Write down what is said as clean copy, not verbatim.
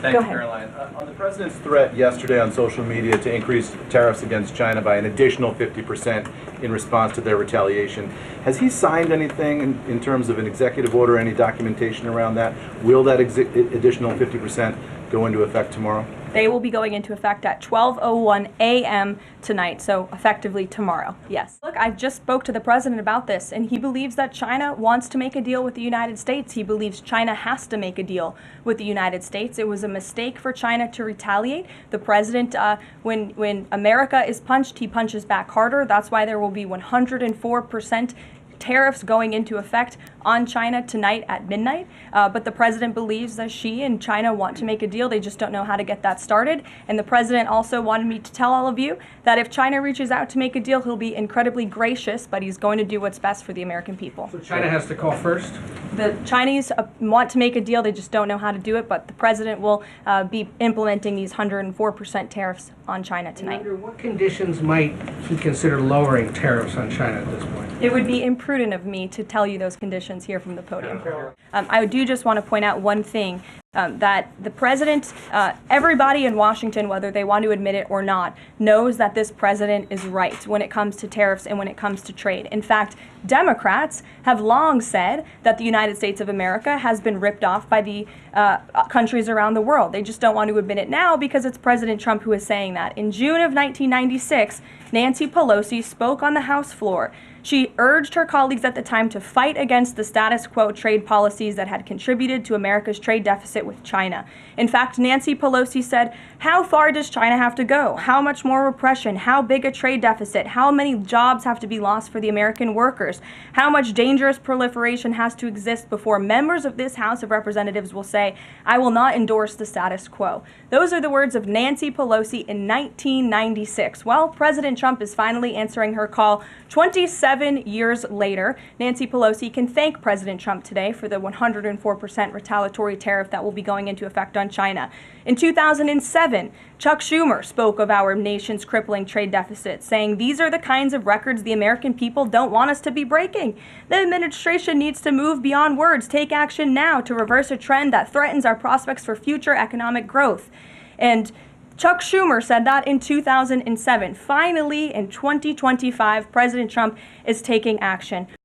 Thank you, Caroline. On the president's threat yesterday on social media to increase tariffs against China by an additional 50% in response to their retaliation, has he signed anything in terms of an executive order, any documentation around that? Will that additional 50% go into effect tomorrow? They will be going into effect at 12:01 a.m. tonight, so effectively tomorrow, yes. Look, I just spoke to the president about this, and he believes that China wants to make a deal with the United States. He believes China has to make a deal with the United States. It was a mistake for China to retaliate. The president, when America is punched, he punches back harder. That's why there will be 104% tariffs going into effect on China tonight at midnight. But the president believes that she and China want to make a deal. They just don't know how to get that started. And the president also wanted me to tell all of you that if China reaches out to make a deal, he'll be incredibly gracious, but he's going to do what's best for the American people. So China has to call first? The Chinese want to make a deal. They just don't know how to do it. But the president will be implementing these 104% tariffs on China tonight. Under what conditions might he consider lowering tariffs on China at this point? It would be imprudent of me to tell you those conditions here from the podium. I do just want to point out one thing, that the president, everybody in Washington, whether they want to admit it or not, knows that this president is right when it comes to tariffs and when it comes to trade. In fact, Democrats have long said that the United States of America has been ripped off by the countries around the world. They just don't want to admit it now because it's President Trump who is saying that. In June of 1996, Nancy Pelosi spoke on the House floor. She urged her colleagues at the time to fight against the status quo trade policies that had contributed to America's trade deficit with China. In fact, Nancy Pelosi said, "How far does China have to go? How much more repression? How big a trade deficit? How many jobs have to be lost for the American workers? How much dangerous proliferation has to exist before members of this House of Representatives will say, 'I will not endorse the status quo'?" Those are the words of Nancy Pelosi in 1996. Well, President Trump is finally answering her call 27 years later. Nancy Pelosi can thank President Trump today for the 104% retaliatory tariff that will be going into effect on China. In 2007, Chuck Schumer spoke of our nation's crippling trade deficit, saying, "These are the kinds of records the American people don't want us to be breaking. The administration needs to move beyond words, take action now to reverse a trend that threatens our prospects for future economic growth." And Chuck Schumer said that in 2007. Finally, in 2025, President Trump is taking action.